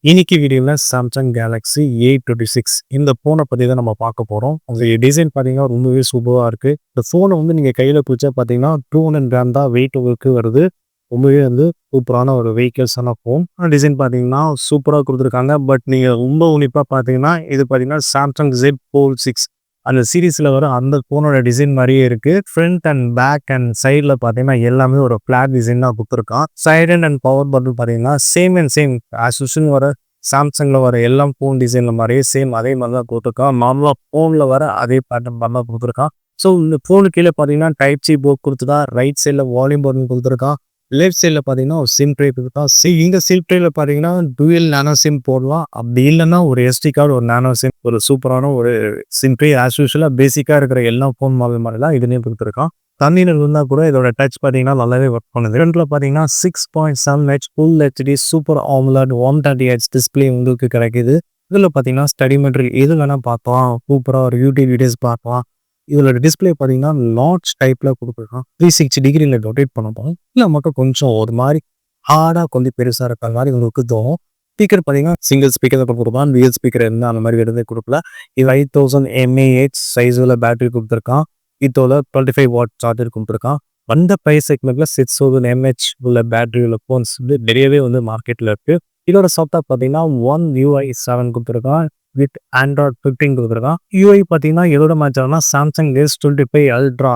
இன்னைக்கு வீடியோல Samsung Galaxy A26 இந்த ஃபோனை பத்தி தான் நம்ம பார்க்க போறோம். அந்த டிசைன் பார்த்தீங்கன்னா ரொம்பவே சூப்பரா இருக்கு. இந்த ஃபோனை வந்து நீங்க கையில பிடிச்சா பார்த்தீங்கன்னா 200 கிராம் தான் வெயிட் உங்களுக்கு வருது. ரொம்பவே சூப்பரான ஒரு வெஹிக்கிள்ஸான ஃபோன். டிசைன் பார்த்தீங்கன்னா சூப்பரா குடுத்துருக்காங்க. பட் நீங்க ரொம்ப உன்னிப்பா பார்த்தீங்கன்னா இது பார்த்தீங்கன்னா Samsung Z4 6 அந்த சீரிஸ்ல வர அந்த ஃபோனோட டிசைன் மாதிரியே இருக்கு. ஃப்ரண்ட் அண்ட் பேக் அண்ட் சைட்ல பார்த்தீங்கன்னா எல்லாமே ஒரு ஃபிளாட் டிசைன் தான் குடுத்துருக்கான். சைலண்ட் அண்ட் பவர் பட்டன் பார்த்தீங்கன்னா same and same as usual வர சாம்சங்ல வர எல்லா ஃபோன் டிசைன்ல மாதிரியே சேம் அதே மாதிரி தான் கொடுத்துருக்கான். நார்மலா ஃபோன்ல வர அதே பேட்டர்ன் மாதிரி தான் கொடுத்துருக்கான். ஸோ இந்த ஃபோனு கீழே பார்த்தீங்கன்னா டைப் சி போர்ட் கொடுத்துருக்கான். ரைட் சைடில் வால்யூம் பட்டன் கொடுத்துருக்கான். லெஃப்ட் சைடில் பார்த்தீங்கன்னா ஒரு சிம் ட்ரே கொடுத்துருக்கான். இந்த சிம் ட்ரேல பார்த்தீங்கன்னா டூயல் நானோ சிம் போடலாம். அப்படி இல்லைன்னா ஒரு எஸ்டி கார்டு ஒரு நானோ சிம் ஒரு சூப்பரான ஒரு சிம் ட்ரே ஆஸ் யூசுவலாக பேசிக்காக இருக்கிற எல்லா ஃபோன் மாடல் மாதிரி தான் இதுலேயும் கொடுத்துருக்கான். தண்ணியில் இருந்தால் கூட இதோட டச் பார்த்தீங்கன்னா நல்லாவே ஒர்க் பண்ணுது. ஃப்ரண்ட்ல பார்த்தீங்கன்னா 6.7 full HD super omelette 130Hz display உங்களுக்கு கிடைக்குது. இதில் பார்த்தீங்கன்னா ஸ்டடி மெட்டீரியல் எது வேணால் பார்க்கலாம். சூப்பராக ஒரு யூடியூப் வீடியோஸ் பார்க்கலாம். இதோட டிஸ்பிளே பார்த்தீங்கன்னா லார்ஜ் டைப்பில் கொடுத்துருக்கான். 360 டிகிரியில் ரொட்டேட் பண்ணப்போம். இல்லை மக்கள் கொஞ்சம் ஒரு மாதிரி ஹார்டாக கொஞ்சம் பெருசாக இருக்கிற மாதிரி உங்களுக்கு தோணும். ஸ்பீக்கர் பார்த்தீங்கன்னா சிங்கிள் ஸ்பீக்கர் தான் கொடுத்துருக்கான். ரியல் ஸ்பீக்கர் இருந்தால் அந்த மாதிரி எதுவுமே கொடுக்கல. இது 5000 mAh சைஸில் பேட்டரி கொடுத்துருக்கான். இதோட 25 வாட் சார்ஜர் கொடுத்துருக்கான். வந்த ப்ரைஸ் செக்மெண்ட்டில் 6000 mAh உள்ள பேட்டரி உள்ள ஃபோன்ஸ் நிறையவே மார்க்கெட்டில் இருக்குது. இதோட சாஃப்ட்வேர் பார்த்தீங்கன்னா One UI 7 கொடுத்துருக்கான். வித் Android 15 கொடுத்துருக்கான். UI பார்த்தீங்கன்னா எதோட மேட்ச் ஆகுதுன்னா Samsung S25 Ultra.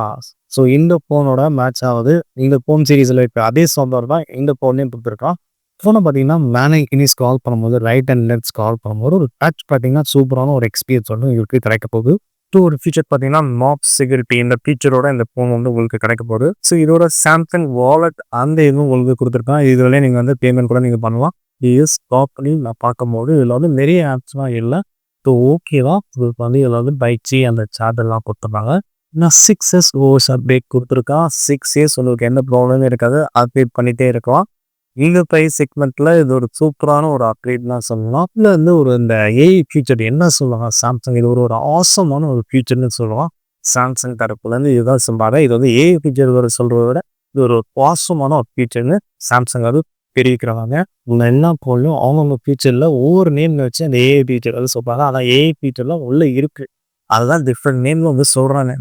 ஸோ இந்த ஃபோனோட மேட்ச் ஆகுது. இந்த ஃபோன் சீரீஸில் இப்போ அதே சாஃப்ட்வேர் தான் இந்த ஃபோன்லேயும் கொடுத்துருக்கான். ஃபோனை பார்த்தீங்கன்னா மேனேஜ் ஸ்கால் பண்ணும்போது ரைட் அண்ட் லெஃப்ட் ஸ்கால் பண்ணும்போது ஒரு டச் பார்த்தீங்கன்னா சூப்பரான ஒரு எக்ஸ்பீரியன்ஸ் உங்களுக்கு கிடைக்க போகுது. ஒரு ஃபீச்சர் பார்த்தீங்கன்னா மாப் செக்யூரிட்டி இந்த ஃபீச்சரோட இந்த ஃபோன் உங்களுக்கு கிடைக்க போகுது. ஸோ இதோட சாம்சங் வாலெட் அந்த இதுவும் உங்களுக்கு கொடுத்துருக்கான். இதுலேயே நீங்கள் பேமெண்ட் கூட நீங்கள் பண்ணலாம். இது ஸ்டாப் பண்ணி நான் பார்க்கும்போது இதில் நிறைய ஆப்ஸ்லாம் இல்லை. ஸோ ஓகே தான். இதுக்கு இதில் பைக்ஸி அந்த சார்ஜர்லாம் கொடுத்துருக்காங்க. இன்னும் 6S ஓஎஸ் அப்டேட் கொடுத்துருக்கான். 6 இயர்ஸ் உங்களுக்கு எந்த ப்ராப்ளமும் இருக்காது. அப்டேட் பண்ணிகிட்டே இருக்கலாம். இந்த ப்ரைஸ் செக்மெண்ட்டில் இது ஒரு சூப்பரான ஒரு அப்டேட் தான் சொல்லலாம். இதில் ஒரு இந்த ஏஐ ஃபியூச்சர் என்ன சொல்லுவாங்க சாம்சங் இது ஒரு ஆசமான ஒரு ஃபியூச்சர்னு சொல்லுவான். சாம்சங் தரப்புலேருந்து இதுதான் சொல்லுவாங்க. இது ஏஐ ஃபியூச்சர் சொல்கிறத விட இது ஒரு பாசமான ஒரு ஃபியூச்சர்னு சாம்சங் தெரிவிக்கிறாங்க. எல்லா போலையும் அவங்கவுங்க ஃபியூச்சரில் ஒவ்வொரு நேம்ல வச்சு அந்த ஏஐ ஃபியூச்சர் சொல்கிறாங்க. ஆனால் ஏஐ ஃபியூச்சர்லாம் உள்ளே இருக்குது. அதுதான் டிஃப்ரெண்ட் நேமில் சொல்கிறாங்க.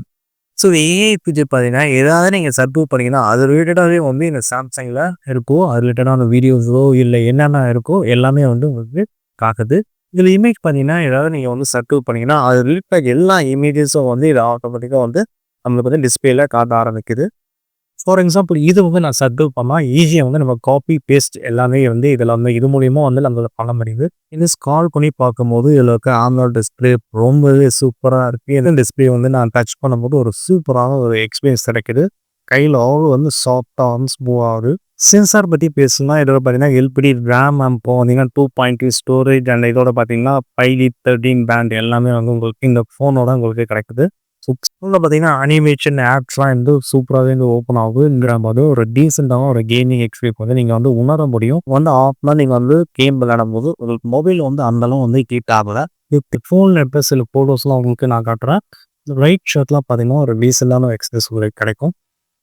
ஸோ ஏஐ ஃபியூச்சர் பார்த்தீங்கன்னா ஏதாவது நீங்கள் சர்ச் பண்ணிங்கன்னா அது ரிலேட்டடாகவே இந்த சாம்சங்கில் இருக்கோ அது ரிலேட்டடான வீடியோஸோ இல்லை என்னென்ன இருக்கோ எல்லாமே உங்களுக்கு காக்குது. இதில் இமேஜ் பார்த்தீங்கன்னா ஏதாவது நீங்கள் சர்ச் பண்ணிங்கன்னா அது ரிலேட்டட் எல்லா இமேஜஸும் இது ஆட்டோமேட்டிக்காக நம்மளுக்கு டிஸ்பிளேல காட்ட ஆரம்பிக்குது. ஃபார் எக்ஸாம்பிள் இது நான் சர்ச் பண்ணால் ஈஸியாக நம்ம காப்பி பேஸ்ட் எல்லாமே இதில் இது மூலியமாக நம்மளால பண்ண முடியுது. இது ஸ்கால் பண்ணி பார்க்கும்போது இதில் இருக்க ஆம்லெட் டிஸ்பிளே ரொம்பவே சூப்பராக இருக்குது. இந்த டிஸ்பிளே நான் டச் பண்ணும்போது ஒரு சூப்பரான ஒரு எக்ஸ்பீரியன்ஸ் கிடைக்குது. கையில் அவ்வளோ சாஃப்டாக ஸ்மூவ் ஆகுது. சென்சார் பற்றி பேசணும்னா இதோட பார்த்தீங்கன்னா எல்பிடி ரேம் போனீங்கன்னா 2.2 ஸ்டோரேஜ் அண்ட் இதோட பார்த்தீங்கன்னா 513 பேண்ட் எல்லாமே உங்களுக்கு இந்த ஃபோனோட உங்களுக்கு கிடைக்குது. ஃபோனில் பார்த்தீங்கன்னா அனிமேஷன் ஆப்ஸ்லாம் சூப்பராகவே ஓப்பன் ஆகுதுங்கிற மாதிரி ஒரு டீசெண்டான ஒரு கேமிங் எக்ஸ்பீரியன்ஸ் நீங்கள் உணர முடியும். ஆஃப்லாம் நீங்கள் கேம் விளையாடும் போது உங்களுக்கு மொபைல் அந்தளவு ஹீட் ஆகலை. ஃபோனில் இருக்க சில ஃபோட்டோஸ்லாம் உங்களுக்கு நான் காட்டுறேன். ரைட் ஷர்ட்லாம் பார்த்தீங்கன்னா ஒரு டீசெண்டான எக்ஸ்பீரியன்ஸ் உங்களுக்கு கிடைக்கும்.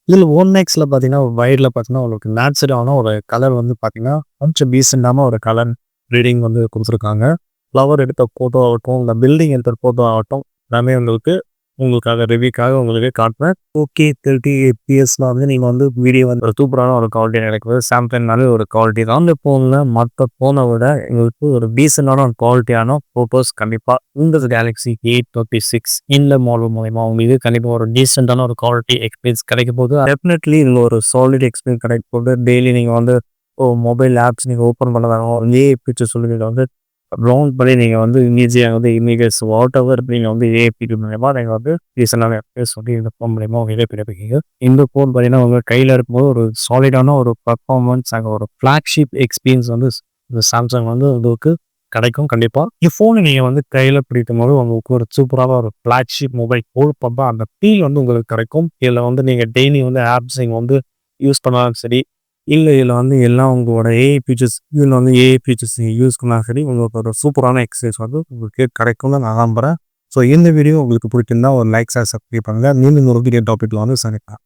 இதில் 1Xல பார்த்தீங்கன்னா வயரில் பார்த்தீங்கன்னா உங்களுக்கு நேச்சுரலான ஒரு கலர் பார்த்தீங்கன்னா கொஞ்சம் டீசெண்டான ஒரு கலர் ரீடிங் கொடுத்துருக்காங்க. ஃப்ளவர் எடுத்த ஃபோட்டோ ஆகட்டும் இல்லை பில்டிங் எடுத்த ஃபோட்டோ ஆகட்டும் எல்லாமே உங்களுக்காக ரிவ்யூக்காக உங்களுக்கு காட்டுறேன். ஓகே 30 FPS நீங்கள் வீடியோ ஒரு சூப்பரான ஒரு குவாலிட்டி கிடைக்குது. சாம்சங்னாலே ஒரு குவாலிட்டி தான். இந்த ஃபோனில் மற்ற ஃபோனை விட எங்களுக்கு ஒரு டீசெண்டான ஒரு குவாலிட்டியான ஃபோட்டோஸ் கண்டிப்பாக இந்த Galaxy A26 இந்த மாடல் மூலமா உங்களுக்கு கண்டிப்பாக ஒரு டீசெண்டான ஒரு குவாலிட்டி எக்ஸ்பீரியன்ஸ் கிடைக்க போகுது. டெஃபினெட்லி இதில் ஒரு சாலிட் எக்ஸ்பீரியன்ஸ் கிடைக்க போகுது. டெய்லி நீங்கள் மொபைல் ஆப்ஸ் நீங்கள் ஓப்பன் பண்ண வேணும். ஏஐ ஃபீச்சர் சொல்லி ப்ரௌன் பண்ணி நீங்கள் ஈஸியாக இமேஜஸ் வாட் எவர் நீங்கள் ஏஐபி மூலயமா நீங்கள் ரீசெண்டான இந்த ஃபோன் மூலயமா பிறப்பிங்க. இந்த ஃபோன் பார்த்தீங்கன்னா உங்கள் கையில் இருக்கும்போது ஒரு சாலிடான ஒரு பர்ஃபார்மன்ஸ் அங்கே ஒரு ஃப்ளாக்ஷிப் எக்ஸ்பீரியன்ஸ் இந்த சாம்சங் உங்களுக்கு கிடைக்கும். கண்டிப்பாக இந்த ஃபோனை நீங்கள் கையில் பிடிக்கும் போது உங்களுக்கு ஒரு சூப்பரான ஒரு ஃப்ளாக்ஷிப் மொபைல் போடுப்போ அந்த ஃபீல் உங்களுக்கு கிடைக்கும். இதில் நீங்கள் டெய்லி ஆப்ஸ் நீங்கள் யூஸ் பண்ணாலும் சரி இல்லை இதில் எல்லாம் உங்களோட ஏஐ ஃபீச்சர்ஸ் இதில் ஏஐ ஃபீச்சர்ஸ் நீங்கள் யூஸ் பண்ணால் சரி உங்களுக்கு ஒரு சூப்பரான எக்ஸ்பீரியன்ஸ் உங்களுக்கு கிடைக்கும்னு நான் நம்புகிறேன். ஸோ இந்த வீடியோ உங்களுக்கு பிடிச்சிருந்தா ஒரு லைக் சப்ஸ்கிரைப் பண்ணுங்கள். மீண்டும் ஒரு வீடியோ டாபிக்ல சந்திக்கலாம்.